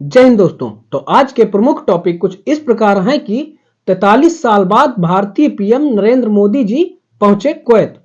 जय हिंद दोस्तों। तो आज के प्रमुख टॉपिक कुछ इस प्रकार हैं कि 43 साल बाद भारतीय पीएम नरेंद्र मोदी जी पहुंचे कुवैत।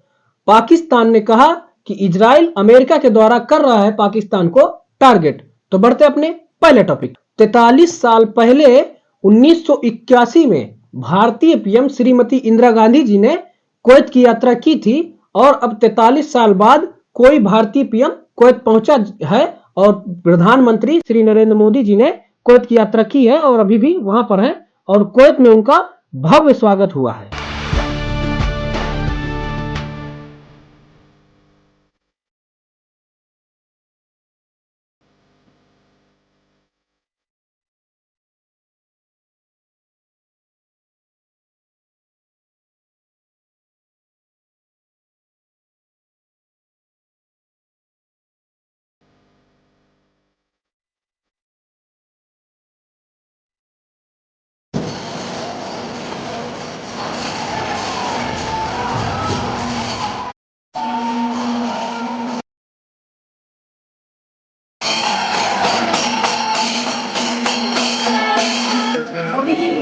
पाकिस्तान ने कहा कि इजराइल अमेरिका के द्वारा कर रहा है पाकिस्तान को टारगेट। तो बढ़ते अपने पहले टॉपिक। 43 साल पहले 1981 में भारतीय पीएम श्रीमती इंदिरा गांधी जी ने कुवैत की यात्रा की थी और अब 43 साल बाद कोई भारतीय पीएम कुवैत पहुंचा है और प्रधानमंत्री श्री नरेंद्र मोदी जी ने कुवैत की यात्रा की है और अभी भी वहां पर है और कुवैत में उनका भव्य स्वागत हुआ है।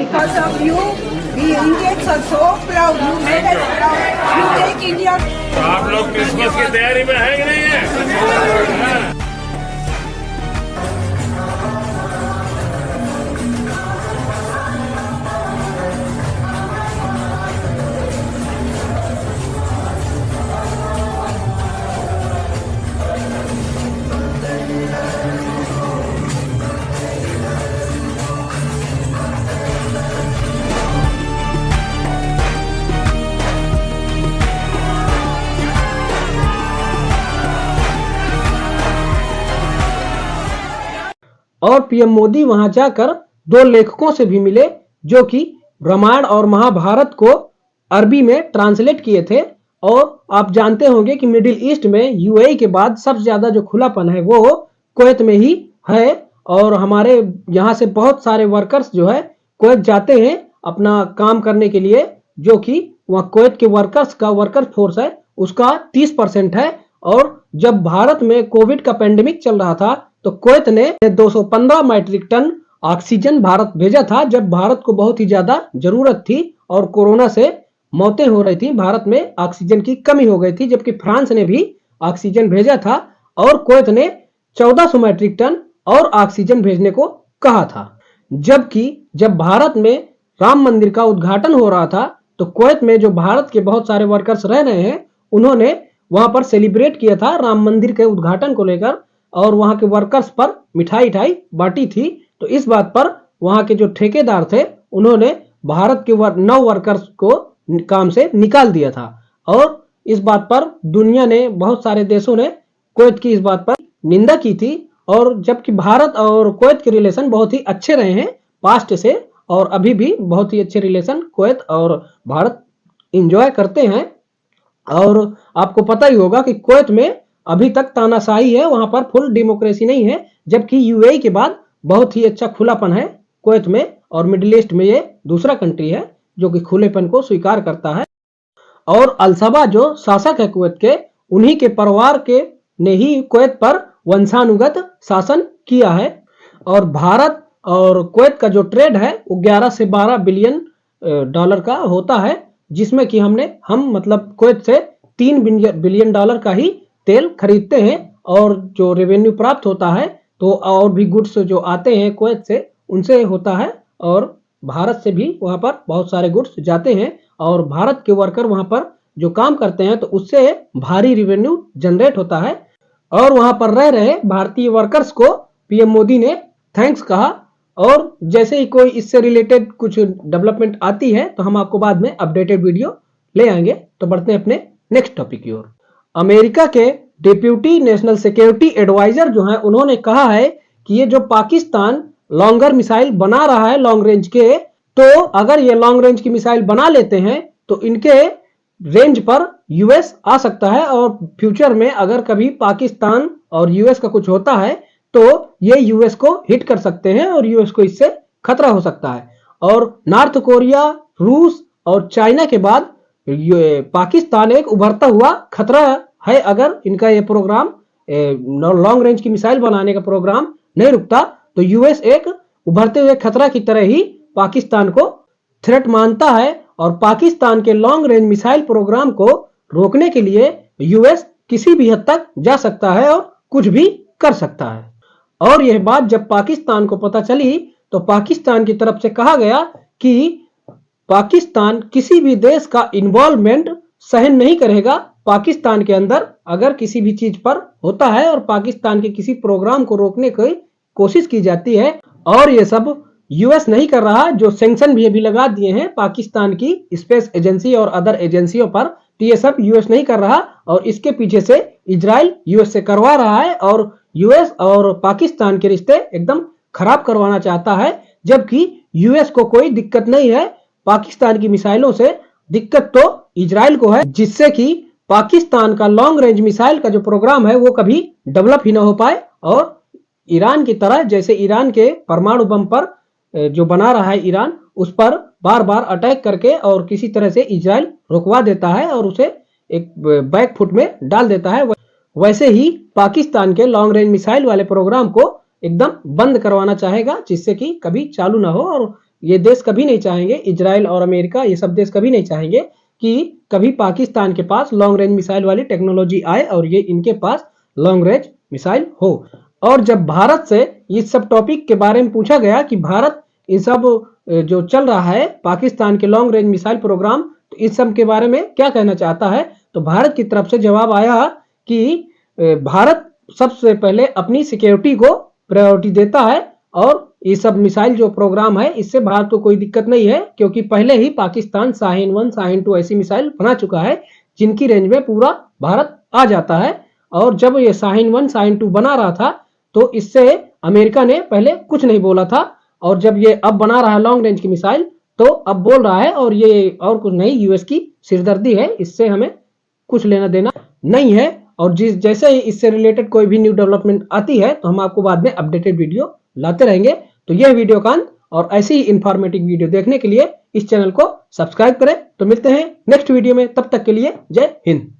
Because of you, we Indians are so proud. You made us proud. You take India. तो आप लोग क्रिसमस की तैयारी में है कि नहीं है? और पीएम मोदी वहां जाकर दो लेखकों से भी मिले जो कि रामायण और महाभारत को अरबी में ट्रांसलेट किए थे। और आप जानते होंगे कि मिडिल ईस्ट में यूएई के बाद सबसे ज्यादा जो खुलापन है वो कुवैत में ही है और हमारे यहाँ से बहुत सारे वर्कर्स जो है कुवैत जाते हैं अपना काम करने के लिए, जो कि वहाँ कुवैत के वर्कर्स का वर्कर फोर्स है उसका 30% है। और जब भारत में कोविड का पेंडेमिक चल रहा था तो कुवैत ने 215 मैट्रिक टन ऑक्सीजन भारत भेजा था जब भारत को बहुत ही ज्यादा जरूरत थी और कोरोना से मौतें हो रही थी, भारत में ऑक्सीजन की कमी हो गई थी, जबकि फ्रांस ने भी ऑक्सीजन भेजा था और कुवैत ने 1400 मैट्रिक टन और ऑक्सीजन भेजने को कहा था। जबकि जब भारत में राम मंदिर का उद्घाटन हो रहा था तो कुवैत में जो भारत के बहुत सारे वर्कर्स रह रहे हैं उन्होंने वहां पर सेलिब्रेट किया था राम मंदिर के उद्घाटन को लेकर और वहां के वर्कर्स पर मिठाई बांटी थी। तो इस बात पर वहां के जो ठेकेदार थे उन्होंने भारत के 9 वर्कर्स को काम से निकाल दिया था और इस बात पर दुनिया ने बहुत सारे देशों ने कुवैत की इस बात पर निंदा की थी। और जबकि भारत और कुवैत के रिलेशन बहुत ही अच्छे रहे हैं पास्ट से और अभी भी बहुत ही अच्छे रिलेशन कुवैत और भारत एंजॉय करते हैं। और आपको पता ही होगा कि कुवैत में अभी तक तानाशाही है, वहां पर फुल डेमोक्रेसी नहीं है, जबकि यूएई के बाद बहुत ही अच्छा खुलापन है कुवैत में और मिडिल ईस्ट में ये दूसरा कंट्री है जो कि खुलेपन को स्वीकार करता है। और अलसबा जो शासक है कुवैत के उन्हीं के परिवार के ने ही कुवैत पर वंशानुगत शासन किया है। और भारत और कुवैत का जो ट्रेड है वो 11 से 12 बिलियन डॉलर का होता है, जिसमें कि हम मतलब कुवैत से 3 बिलियन डॉलर का ही तेल खरीदते हैं और जो रेवेन्यू प्राप्त होता है तो और भी गुड्स जो आते हैं कुवैत से उनसे होता है और भारत से भी वहां पर बहुत सारे गुड्स जाते हैं और भारत के वर्कर वहां पर जो काम करते हैं तो उससे भारी रेवेन्यू जनरेट होता है। और वहां पर रह रहे भारतीय वर्कर्स को पीएम मोदी ने थैंक्स कहा और जैसे ही कोई इससे रिलेटेड कुछ डेवलपमेंट आती है तो हम आपको बाद में अपडेटेड वीडियो ले आएंगे। तो बढ़ते हैं अपने नेक्स्ट टॉपिक की ओर। अमेरिका के डिप्यूटी नेशनल सिक्योरिटी एडवाइजर जो हैं उन्होंने कहा है कि ये जो पाकिस्तान लॉन्गर मिसाइल बना रहा है लॉन्ग रेंज के, तो अगर ये लॉन्ग रेंज की मिसाइल बना लेते हैं तो इनके रेंज पर यूएस आ सकता है और फ्यूचर में अगर कभी पाकिस्तान और यूएस का कुछ होता है तो ये यूएस को हिट कर सकते हैं और यूएस को इससे खतरा हो सकता है। और नॉर्थ कोरिया, रूस और चाइना के बाद पाकिस्तान एक उभरता हुआ खतरा है। अगर इनका ये प्रोग्राम लॉन्ग रेंज की मिसाइल बनाने का प्रोग्राम नहीं रुकता तो यूएस एक उभरते हुए खतरा की तरह ही पाकिस्तान को थ्रेट मानता है और पाकिस्तान के लॉन्ग रेंज मिसाइल प्रोग्राम को रोकने के लिए यूएस किसी भी हद तक जा सकता है और कुछ भी कर सकता है। और यह बात जब पाकिस्तान को पता चली तो पाकिस्तान की तरफ से कहा गया कि पाकिस्तान किसी भी देश का इन्वॉल्वमेंट सहन नहीं करेगा। पाकिस्तान के अंदर अगर किसी भी चीज पर होता है और पाकिस्तान के किसी प्रोग्राम को रोकने की कोशिश की जाती है, और ये सब यूएस नहीं कर रहा, जो सैंक्शन भी अभी लगा दिए हैं पाकिस्तान की स्पेस एजेंसी और अदर एजेंसियों पर, तो ये सब यूएस नहीं कर रहा और इसके पीछे से इजराइल यूएस से करवा रहा है और यूएस और पाकिस्तान के रिश्ते एकदम खराब करवाना चाहता है। जबकि यूएस को कोई दिक्कत नहीं है पाकिस्तान की मिसाइलों से, दिक्कत तो इजराइल को है, जिससे कि पाकिस्तान का लॉन्ग रेंज मिसाइल का जो प्रोग्राम है वो कभी डेवलप ही ना हो पाए और ईरान की तरह, जैसे ईरान के परमाणु बम पर जो बना रहा है ईरान, उस पर बार बार अटैक करके और किसी तरह से इजराइल रुकवा देता है और उसे एक बैक फुट में डाल देता है। वैसे ही पाकिस्तान के लॉन्ग रेंज मिसाइल वाले प्रोग्राम को एकदम बंद करवाना चाहेगा, जिससे कि कभी चालू ना हो। और ये देश कभी नहीं चाहेंगे, इजराइल और अमेरिका, ये सब देश कभी नहीं चाहेंगे कि कभी पाकिस्तान के पास लॉन्ग रेंज मिसाइल वाली टेक्नोलॉजी आए और ये इनके पास लॉन्ग रेंज मिसाइल हो। और जब भारत से इस सब टॉपिक के बारे में पूछा गया कि भारत इन सब जो चल रहा है पाकिस्तान के लॉन्ग रेंज मिसाइल प्रोग्राम, तो इस सब के बारे में क्या कहना चाहता है, तो भारत की तरफ से जवाब आया कि भारत सबसे पहले अपनी सिक्योरिटी को प्रायोरिटी देता है और ये सब मिसाइल जो प्रोग्राम है इससे भारत को कोई दिक्कत नहीं है, क्योंकि पहले ही पाकिस्तान शाहीन 1 शाहीन 2 ऐसी मिसाइल बना चुका है जिनकी रेंज में पूरा भारत आ जाता है। और जब ये शाहीन 1 शाहीन 2 बना रहा था तो इससे अमेरिका ने पहले कुछ नहीं बोला था, और जब ये अब बना रहा है लॉन्ग रेंज की मिसाइल तो अब बोल रहा है, और ये और कुछ नहीं, यूएस की सिरदर्दी है, इससे हमें कुछ लेना देना नहीं है। और जैसे ही इससे रिलेटेड कोई भी न्यू डेवलपमेंट आती है तो हम आपको बाद में अपडेटेड वीडियो लाते रहेंगे। तो यह वीडियो का अंत, और ऐसी ही इंफॉर्मेटिव वीडियो देखने के लिए इस चैनल को सब्सक्राइब करें। तो मिलते हैं नेक्स्ट वीडियो में, तब तक के लिए जय हिंद।